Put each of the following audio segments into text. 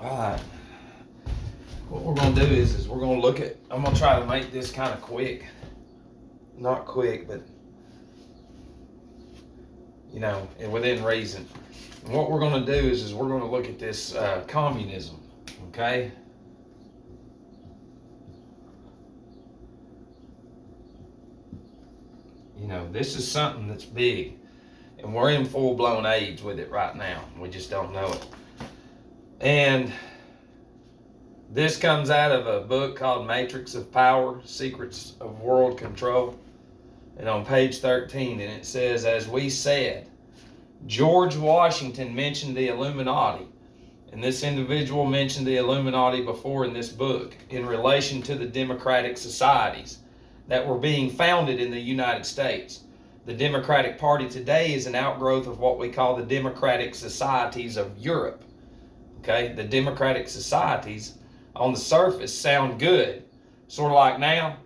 All right. What we're going to do is we're going to look at, I'm going to try to make this kind of quick. Not quick, but, and within reason. And what we're going to do is we're going to look at this communism, okay? This is something that's big, and we're in full-blown age with it right now. We just don't know it. And this comes out of a book called Matrix of Power, Secrets of World Control. And on page 13, and it says, as we said, George Washington mentioned the Illuminati. And this individual mentioned the Illuminati before in this book in relation to the democratic societies that were being founded in the United States. The Democratic Party today is an outgrowth of what we call the democratic societies of Europe. Okay, the democratic societies on the surface sound good, sort of like now,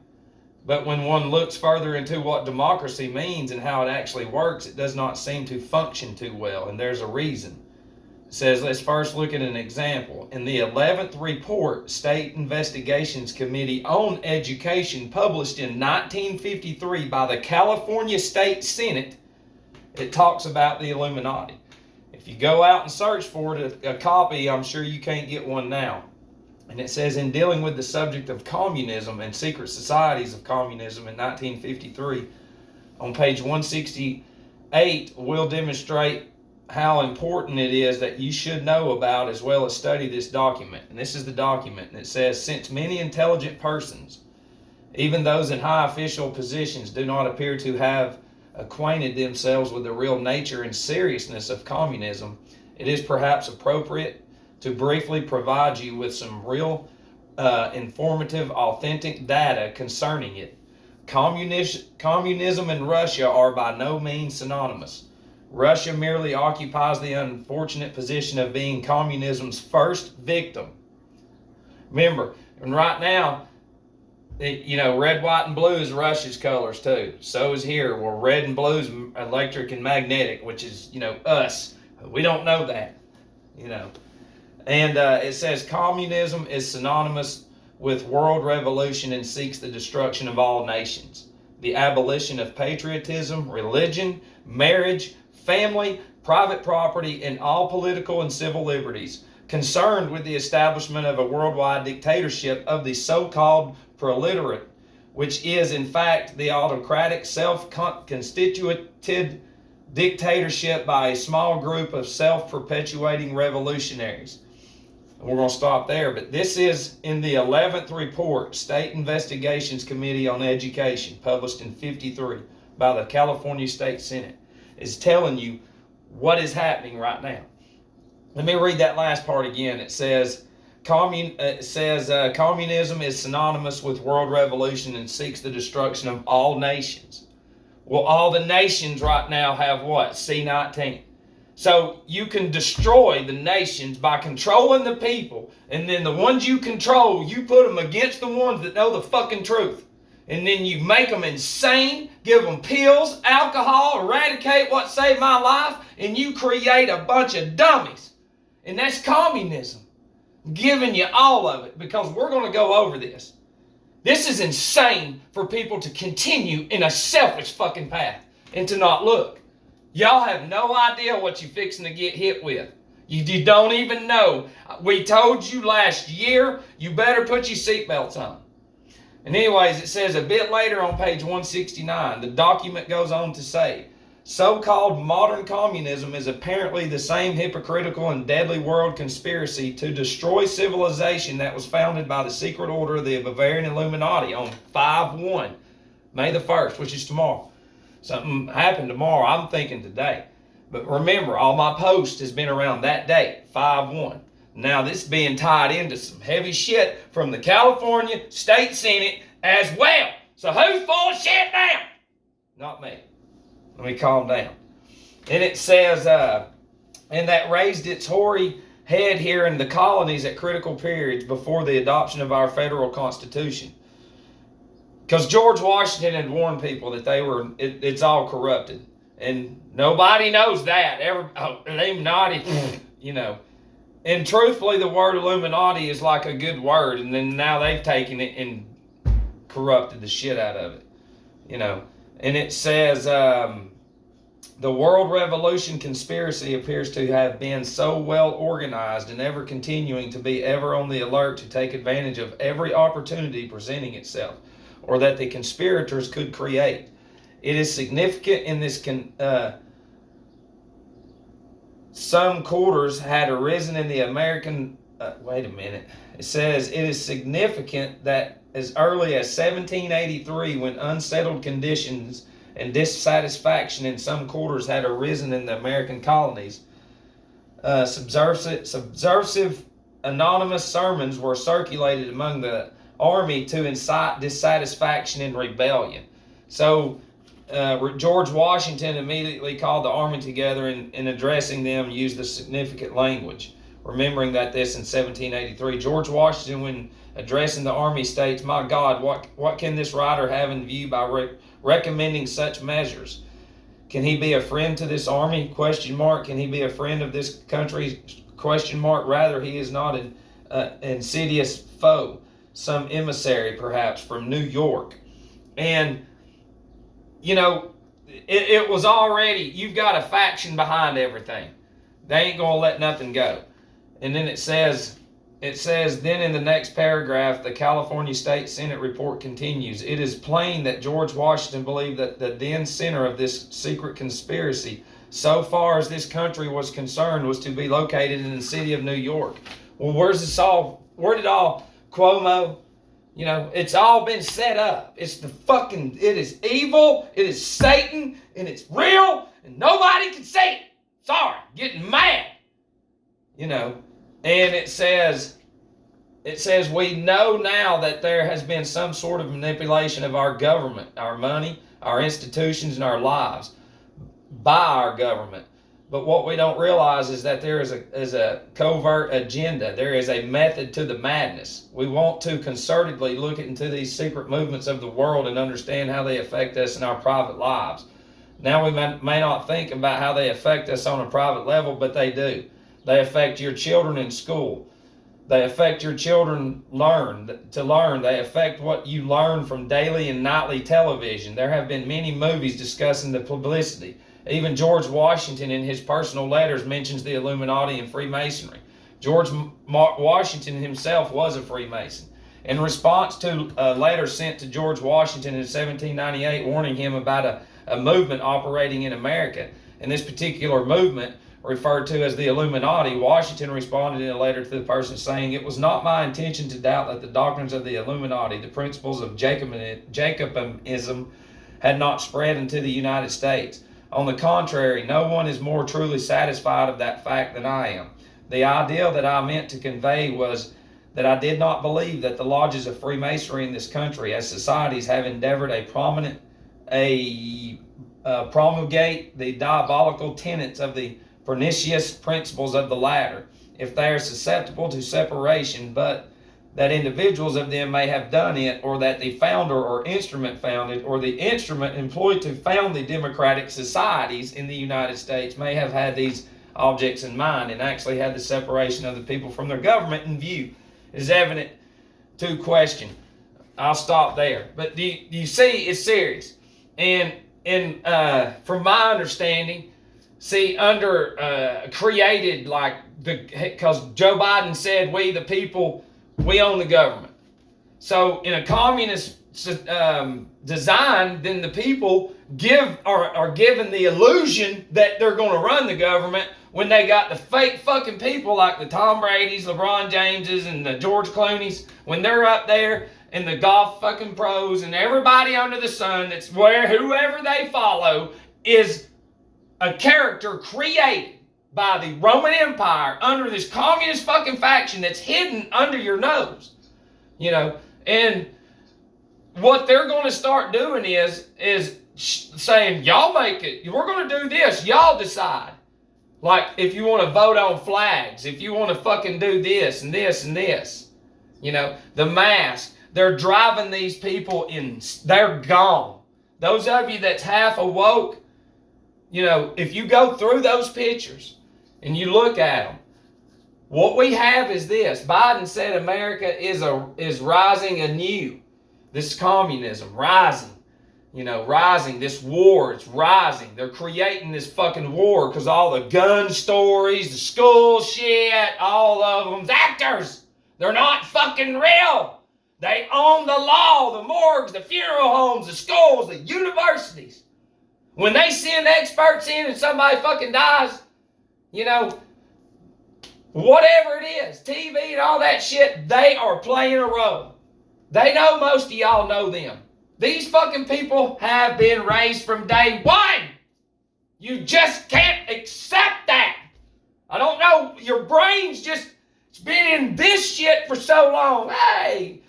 but when one looks further into what democracy means and how it actually works, it does not seem to function too well, and there's a reason. It says, let's first look at an example. In the 11th report, State Investigations Committee on Education, published in 1953 by the California State Senate, it talks about the Illuminati. If you go out and search for it, a copy, I'm sure you can't get one now. And it says, in dealing with the subject of communism and secret societies of communism in 1953, on page 168, we'll demonstrate how important it is that you should know about as well as study this document. And this is the document. And it says, since many intelligent persons, even those in high official positions, do not appear to have acquainted themselves with the real nature and seriousness of communism, it is perhaps appropriate to briefly provide you with some real informative, authentic data concerning it. Communism and Russia are by no means synonymous. Russia merely occupies the unfortunate position of being communism's first victim. Remember, and right now, red, white, and blue is Russia's colors too. So is here. Well, red and blue is electric and magnetic, which is, us. We don't know that, And it says communism is synonymous with world revolution and seeks the destruction of all nations, the abolition of patriotism, religion, marriage, family, private property, and all political and civil liberties, concerned with the establishment of a worldwide dictatorship of the so-called proletariat, which is in fact the autocratic, self-constituted dictatorship by a small group of self-perpetuating revolutionaries. And we're going to stop there, but this is in the 11th report, State Investigations Committee on Education, published in 53 by the California State Senate, is telling you what is happening right now. Let me read that last part again. It says, communism is synonymous with world revolution and seeks the destruction of all nations. Well, all the nations right now have what? C-19. So you can destroy the nations by controlling the people, and then the ones you control, you put them against the ones that know the fucking truth. And then you make them insane, give them pills, alcohol, eradicate what saved my life, and you create a bunch of dummies. And that's communism. I'm giving you all of it because we're going to go over this. This is insane for people to continue in a selfish fucking path and to not look. Y'all have no idea what you're fixing to get hit with. You don't even know. We told you last year, you better put your seatbelts on. And anyways, it says a bit later on page 169, the document goes on to say, so-called modern communism is apparently the same hypocritical and deadly world conspiracy to destroy civilization that was founded by the secret order of the Bavarian Illuminati on 5/1, May the 1st, which is tomorrow. Something happened tomorrow, I'm thinking today. But remember, all my posts has been around that date, 5/1. Now this is being tied into some heavy shit from the California State Senate as well. So who's full of shit now? Not me. Let me calm down. And it says, and that raised its hoary head here in the colonies at critical periods before the adoption of our federal constitution. Because George Washington had warned people that it's all corrupted. And nobody knows that. Illuminati, And truthfully, the word Illuminati is like a good word, and then now they've taken it and corrupted the shit out of it, you know. And it says, the world revolution conspiracy appears to have been so well organized and ever continuing to be ever on the alert to take advantage of every opportunity presenting itself, or that the conspirators could create. It is significant in this some quarters had arisen in the American. Wait a minute. It says it is significant that as early as 1783, when unsettled conditions and dissatisfaction in some quarters had arisen in the American colonies, subversive anonymous sermons were circulated among the army to incite dissatisfaction and rebellion. So George Washington immediately called the army together and addressing them used the significant language. Remembering that this in 1783, George Washington, when addressing the army, states, "My God, what can this writer have in view by recommending such measures? Can he be a friend to this army? Question mark. Can he be a friend of this country? Question mark. Rather, he is not an insidious foe, some emissary perhaps from New York." And you know, it was already, you've got a faction behind everything. They ain't gonna let nothing go. And then it says, then in the next paragraph, the California State Senate report continues. It is plain that George Washington believed that the then center of this secret conspiracy, so far as this country was concerned, was to be located in the city of New York. Well, where did all Cuomo, you know, it's all been set up. It is evil, it is Satan, and it's real, and nobody can say it. Sorry, getting mad. You know, and it says we know now that there has been some sort of manipulation of our government, our money, our institutions, and our lives by our government. But what we don't realize is that there is a covert agenda. There is a method to the madness. We want to concertedly look into these secret movements of the world and understand how they affect us in our private lives. Now we may not think about how they affect us on a private level, but they do. They affect your children in school. They affect your children learn. They affect what you learn from daily and nightly television. There have been many movies discussing the publicity. Even George Washington in his personal letters mentions the Illuminati and Freemasonry. George Washington himself was a Freemason. In response to a letter sent to George Washington in 1798 warning him about a movement operating in America, and this particular movement referred to as the Illuminati, Washington responded in a letter to the person saying, "It was not my intention to doubt that the doctrines of the Illuminati, the principles of Jacobinism, had not spread into the United States. On the contrary, no one is more truly satisfied of that fact than I am. The idea that I meant to convey was that I did not believe that the lodges of Freemasonry in this country, as societies, have endeavored promulgate the diabolical tenets of the pernicious principles of the latter, if they are susceptible to separation, but that individuals of them may have done it, or that the founder or instrument founded, or the instrument employed to found the democratic societies in the United States may have had these objects in mind and actually had the separation of the people from their government in view. It is evident to question." I'll stop there. But do you see, it's serious. And from my understanding, created like because Joe Biden said, "We the people, we own the government." So in a communist design, then the people are given the illusion that they're going to run the government when they got the fake fucking people like the Tom Brady's, LeBron James's, and the George Clooney's, when they're up there, and the golf fucking pros and everybody under the sun that's whoever they follow is a character created by the Roman Empire under this communist fucking faction that's hidden under your nose. You know, and what they're going to start doing is saying, "Y'all make it. We're going to do this. Y'all decide." Like if you want to vote on flags, if you want to fucking do this and this and this. You know, the mask. They're driving these people in. They're gone. Those of you that's half awoke, you know, if you go through those pictures and you look at them, What we have is this. Biden said America is rising anew. This communism rising. Rising. This war, it's rising. They're creating this fucking war because all the gun stories, the school shit, all of them's actors. They're not fucking real. They own the law, the morgues, the funeral homes, the schools, the universities. When they send experts in and somebody fucking dies, whatever it is, TV and all that shit, they are playing a role. They know most of y'all know them. These fucking people have been raised from day one. You just can't accept that. I don't know, your brain's just, it's been in this shit for so long. Hey,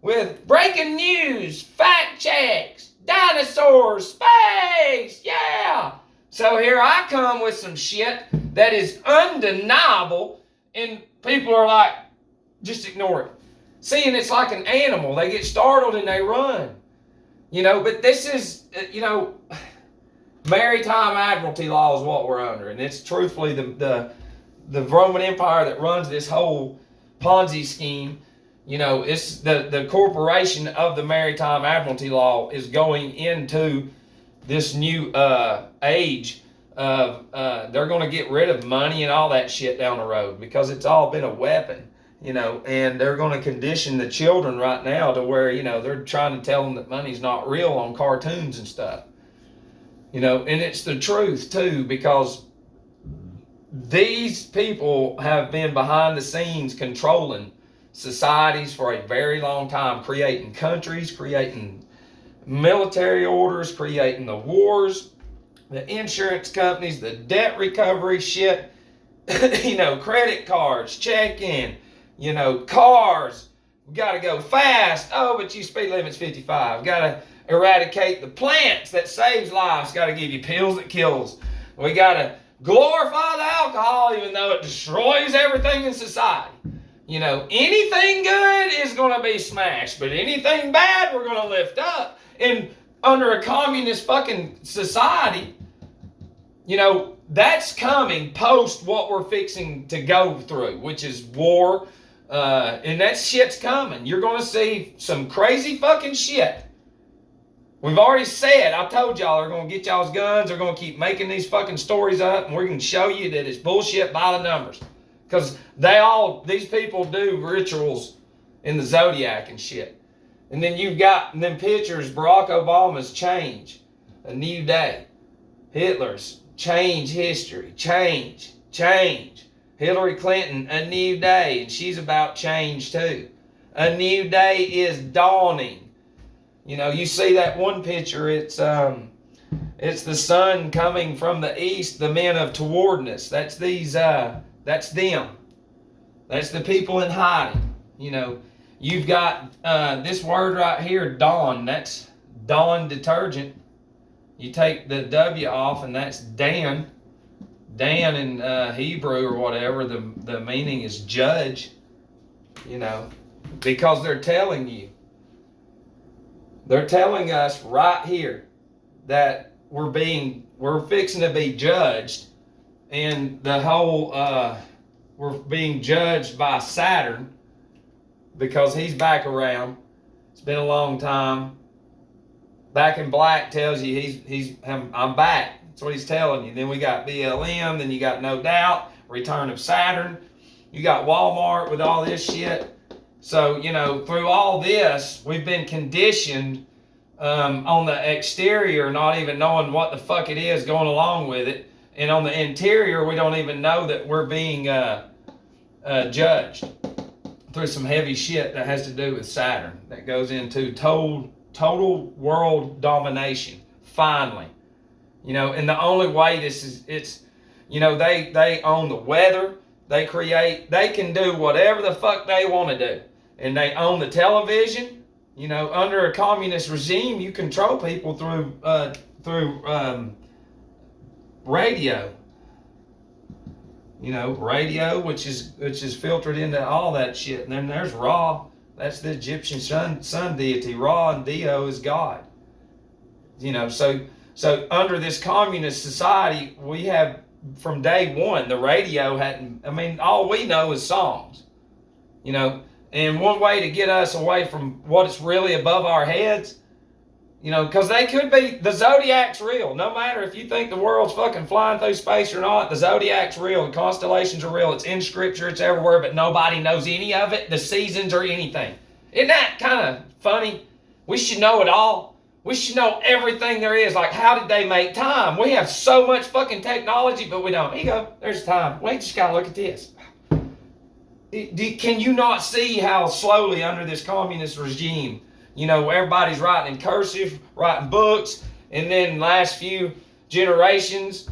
with breaking news, fact checks, dinosaurs, space, yeah. So here I come with some shit that is undeniable, and people are like, just ignore it. See, and it's like an animal. They get startled and they run. But this is, maritime admiralty law is what we're under. And it's truthfully the Roman Empire that runs this whole Ponzi scheme. It's the corporation of the maritime admiralty law is going into this new age of they're going to get rid of money and all that shit down the road because it's all been a weapon, and they're going to condition the children right now to where, they're trying to tell them that money's not real on cartoons and stuff, and it's the truth too, because these people have been behind the scenes controlling societies for a very long time, creating countries, creating military orders, creating the wars, the insurance companies, the debt recovery shit, credit cards, check-in, cars, we gotta go fast. Oh, but your speed limit's 55. Gotta eradicate the plants that saves lives. Gotta give you pills that kills. We gotta glorify the alcohol even though it destroys everything in society. Anything good is going to be smashed, but anything bad we're going to lift up. And under a communist fucking society, that's coming post what we're fixing to go through, which is war, and that shit's coming. You're going to see some crazy fucking shit. We've already said, I told y'all, they're going to get y'all's guns, they're going to keep making these fucking stories up, and we're going to show you that it's bullshit by the numbers. Because these people do rituals in the zodiac and shit. And then you've got them pictures, Barack Obama's change, a new day. Hitler's change history, change. Hillary Clinton, a new day, and she's about change too. A new day is dawning. You see that one picture, it's the sun coming from the east, the men of towardness. That's them. That's the people in hiding. You've got this word right here, dawn. That's Dawn detergent. You take the W off, and that's Dan. Dan in Hebrew or whatever, the meaning is judge. Because they're telling you. They're telling us right here that we're fixing to be judged, and the whole we're being judged by Saturn because he's back around. It's been a long time. Back in Black tells you I'm back. That's what he's telling you. Then we got BLM. Then you got No Doubt, Return of Saturn. You got Walmart with all this shit. So through all this, we've been conditioned on the exterior, not even knowing what the fuck it is going along with it. And on the interior, we don't even know that we're being judged through some heavy shit that has to do with Saturn, that goes into total world domination, finally. And the only way they own the weather, they can do whatever the fuck they want to do. And they own the television. Under a communist regime, you control people through radio. Radio, which is filtered into all that shit. And then there's Ra. That's the Egyptian sun deity. Ra, and Dio is God. So under this communist society, we have from day one. The radio hadn't, I mean, all we know is songs, you know. And one way to get us away from what is really above our heads, you know, because they could be, the zodiac's real. No matter if you think the world's fucking flying through space or not, the zodiac's real. The constellations are real. It's in scripture. It's everywhere, but nobody knows any of it, the seasons or anything. Isn't that kind of funny? We should know it all. We should know everything there is. Like, how did they make time? We have so much fucking technology, but we don't. Here you go. There's time. We just got to look at this. Can you not see how slowly under this communist regime, you know, everybody's writing in cursive, writing books, and then last few generations,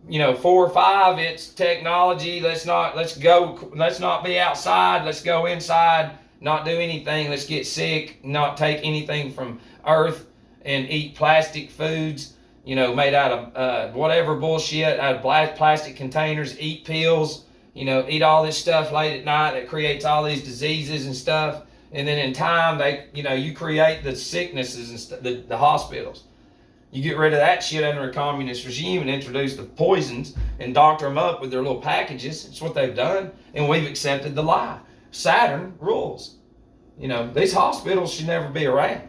you know, 4 or 5, it's technology. Let's not be outside. Let's go inside, not do anything. Let's get sick, not take anything from earth, and eat plastic foods, you know, made out of whatever bullshit, out of plastic containers, eat pills. You know, eat all this stuff late at night that creates all these diseases and stuff. And then in time, you create the sicknesses and the hospitals. You get rid of that shit under a communist regime and introduce the poisons and doctor them up with their little packages. It's what they've done. And we've accepted the lie. Saturn rules. You know, these hospitals should never be around.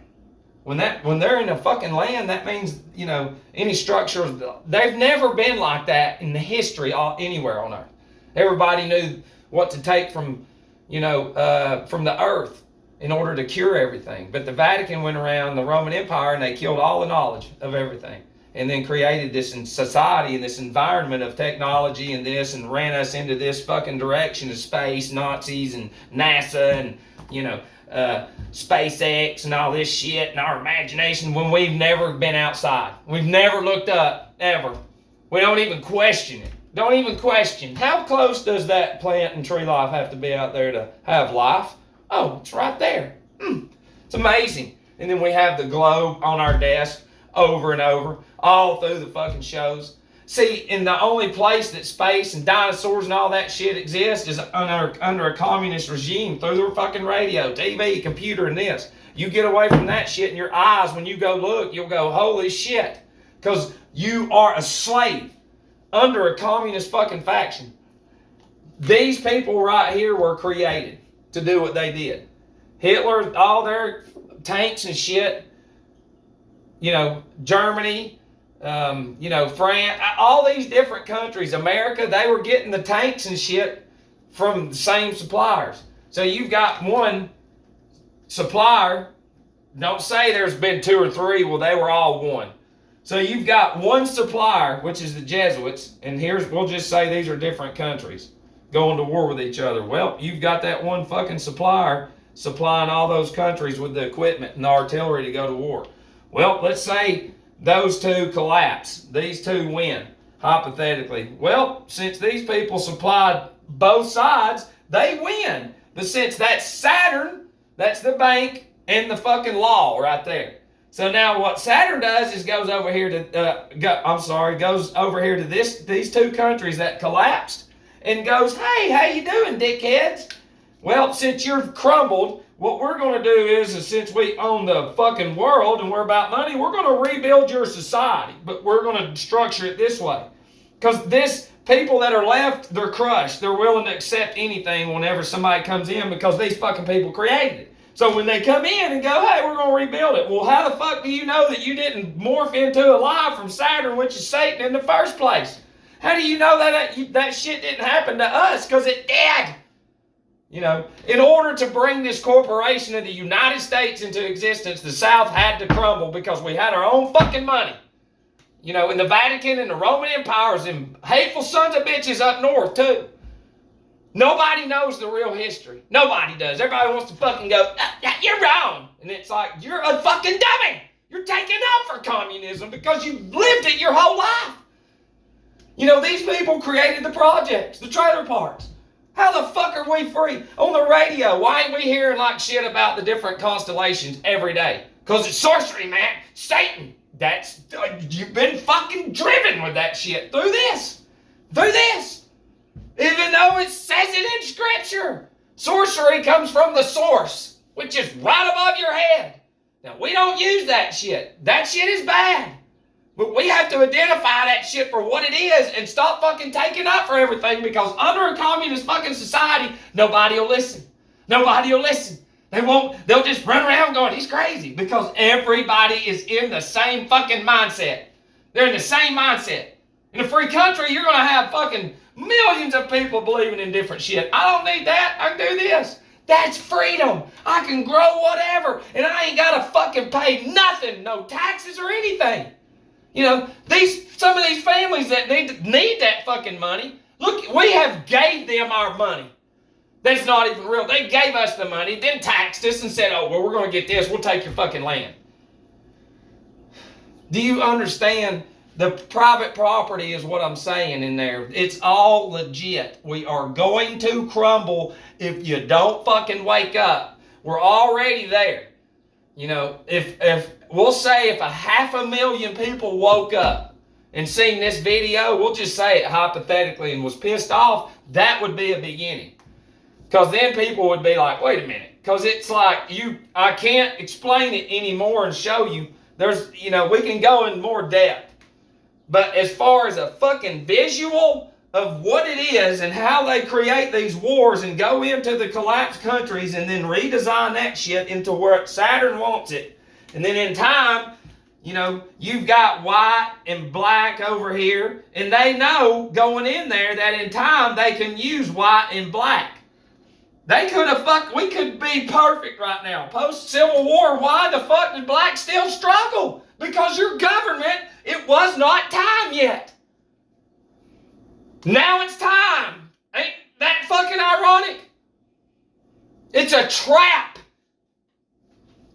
When they're in a fucking land, that means, you know, any structures, they've never been like that in the history anywhere on Earth. Everybody knew what to take from, you know, from the earth in order to cure everything. But the Vatican went around the Roman Empire and they killed all the knowledge of everything. And then created this society and this environment of technology and this, and ran us into this fucking direction of space, Nazis and NASA and, you know, SpaceX and all this shit and our imagination, when we've never been outside. We've never looked up, ever. We don't even question it. Don't even question. How close does that plant and tree life have to be out there to have life? Oh, it's right there. It's amazing. And then we have the globe on our desk over and over, all through the fucking shows. See, and the only place that space and dinosaurs and all that shit exists is under a communist regime, through their fucking radio, TV, computer, and this. You get away from that shit in your eyes, when you go look, you'll go, holy shit. Because you are a slave under a communist fucking faction. These people right here were created to do what they did. Hitler, all their tanks and shit, you know, Germany, you know, France, all these different countries, America, they were getting the tanks and shit from the same suppliers. So you've got one supplier, don't say there's been 2 or 3, well, they were all one. So you've got one supplier, which is the Jesuits, and we'll just say these are different countries going to war with each other. Well, you've got that one fucking supplier supplying all those countries with the equipment and the artillery to go to war. Well, let's say those two collapse. These two win, hypothetically. Well, since these people supplied both sides, they win. But since that's Saturn, that's the bank and the fucking law right there. So now what Saturn does is goes over here to these two countries that collapsed and goes, hey, how you doing, dickheads? Well, since you've crumbled, what we're going to do is since we own the fucking world and we're about money, we're going to rebuild your society, but we're going to structure it this way. Because this people that are left, they're crushed. They're willing to accept anything whenever somebody comes in because these fucking people created it. So when they come in and go, hey, we're going to rebuild it. Well, how the fuck do you know that you didn't morph into a lie from Saturn, which is Satan, in the first place? How do you know that shit didn't happen to us? Because it did. You know, in order to bring this corporation of the United States into existence, the South had to crumble because we had our own fucking money. You know, in the Vatican and the Roman Empires and hateful sons of bitches up north, too. Nobody knows the real history. Nobody does. Everybody wants to fucking go, you're wrong. And it's like, you're a fucking dummy. You're taking up for communism because you lived it your whole life. You know, these people created the projects, the trailer parks. How the fuck are we free? On the radio, why ain't we hearing like shit about the different constellations every day? Because it's sorcery, man. Satan. You've been fucking driven with that shit through this. Even though it says it in scripture. Sorcery comes from the source, which is right above your head. Now, we don't use that shit. That shit is bad. But we have to identify that shit for what it is and stop fucking taking up for everything, because under a communist fucking society, nobody will listen. Nobody will listen. They won't. They'll just run around going, he's crazy, because everybody is in the same fucking mindset. They're in the same mindset. In a free country, you're going to have fucking millions of people believing in different shit. I don't need that. I can do this. That's freedom. I can grow whatever, and I ain't got to fucking pay nothing, no taxes or anything. You know, some of these families that need that fucking money, look, we have gave them our money. That's not even real. They gave us the money, then taxed us and said, oh, well, we're going to get this. We'll take your fucking land. Do you understand? The private property is what I'm saying in there. It's all legit. We are going to crumble if you don't fucking wake up. We're already there. You know, if we'll say if 500,000 people woke up and seen this video, we'll just say it hypothetically, and was pissed off, that would be a beginning. Because then people would be like, wait a minute. Because it's like, I can't explain it anymore and show you. We can go in more depth. But as far as a fucking visual of what it is and how they create these wars and go into the collapsed countries and then redesign that shit into where Saturn wants it. And then in time, you've got white and black over here, and they know going in there that in time they can use white and black. We could be perfect right now. Post-Civil War, why the fuck did black still struggle? Because your government, it was not time yet. Now it's time. Ain't that fucking ironic? It's a trap.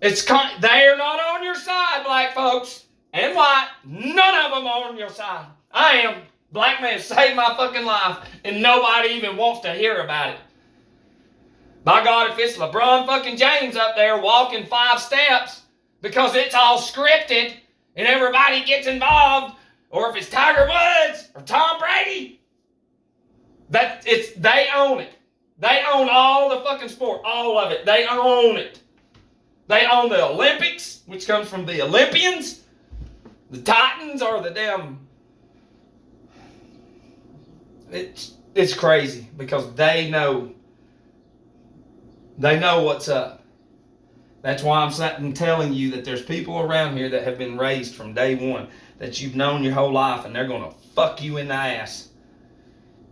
They're not on your side, black folks. And white, none of them are on your side. I am. Black man saved my fucking life, and nobody even wants to hear about it. By God, if it's LeBron fucking James up there walking 5 steps because it's all scripted and everybody gets involved, or if it's Tiger Woods or Tom Brady, they own it. They own all the fucking sport, all of it. They own it. They own the Olympics, which comes from the Olympians. The Titans are the damn. It's crazy because they know what's up. That's why I'm telling you that there's people around here that have been raised from day one that you've known your whole life, and they're going to fuck you in the ass.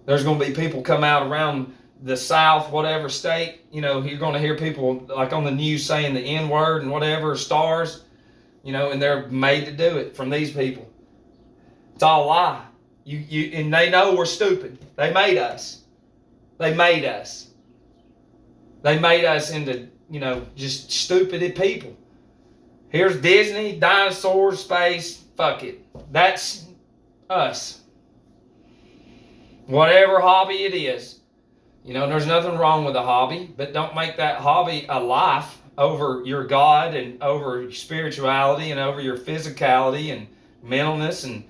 There's going to be people come out around the South, whatever state, you're going to hear people like on the news saying the N-word and whatever, stars, and they're made to do it from these people. It's all a lie. And they know we're stupid. They made us. They made us. They made us into, just stupid people. Here's Disney, dinosaurs, space, fuck it. That's us. Whatever hobby it is. There's nothing wrong with a hobby, but don't make that hobby a life over your God and over your spirituality and over your physicality and mentalness. And,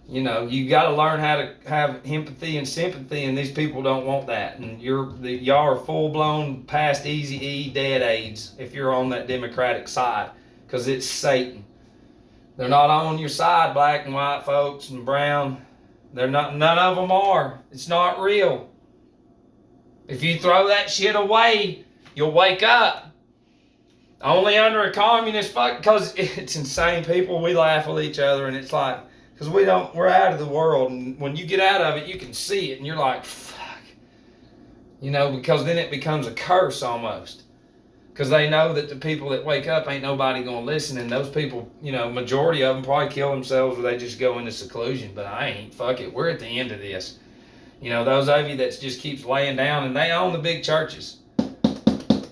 you got to learn how to have empathy and sympathy, and these people don't want that. And y'all are full-blown past Easy-E dead AIDS if you're on that Democratic side, because it's Satan. They're not on your side, black and white folks and brown. They're not. None of them are. It's not real. If you throw that shit away, you'll wake up. Only under a communist fuck, because it's insane. People, we laugh with each other, and it's like, because we're out of the world, and when you get out of it, you can see it, and you're like, fuck. Because then it becomes a curse almost. Because they know that the people that wake up ain't nobody going to listen, and those people, majority of them probably kill themselves or they just go into seclusion, but I ain't, fuck it, we're at the end of this. Those of you that just keeps laying down, and they own the big churches.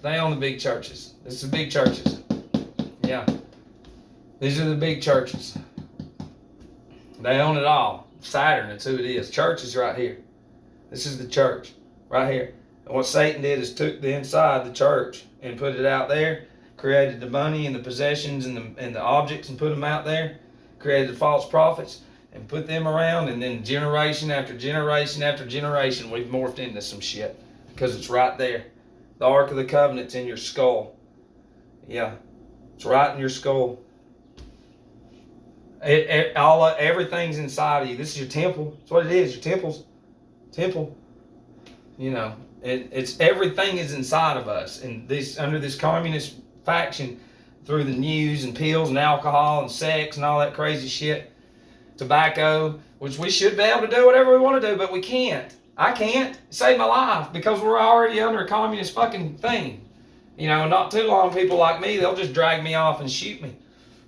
They own the big churches. This is the big churches. Yeah. These are the big churches. They own it all. Saturn, that's who it is. Church is right here. This is the church, right here. And what Satan did is took the inside the church and put it out there, created the money and the possessions and the objects and put them out there, created the false prophets and put them around, and then generation after generation after generation, we've morphed into some shit because it's right there. The Ark of the Covenant's in your skull. Yeah, it's right in your skull. Everything's inside of you. This is your temple. That's what it is. Your temple. You know, it's everything is inside of us. And this under this communist faction, through the news and pills and alcohol and sex and all that crazy shit, tobacco, which we should be able to do whatever we want to do, but we can't. I can't save my life because we're already under a communist fucking thing. You know, not too long, people like me, they'll just drag me off and shoot me.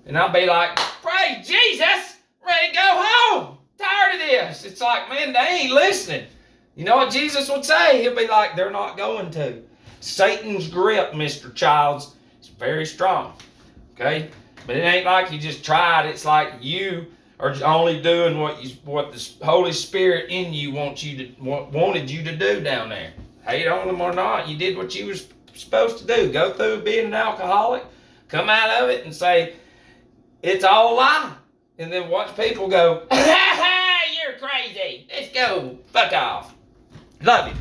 And I'll be like, praise Jesus, ready to go home. Tired of this. It's like, man, they ain't listening. You know what Jesus would say? He'll be like, they're not going to. Satan's grip, Mr. Childs, is very strong. Okay? But it ain't like you just tried. It's like you are only doing what the Holy Spirit in you wanted you to do down there. Hate on them or not, you did what you were supposed to do. Go through being an alcoholic, come out of it and say, it's all a lie. And then watch people go, ha ha, you're crazy. Let's go. Fuck off. Love you.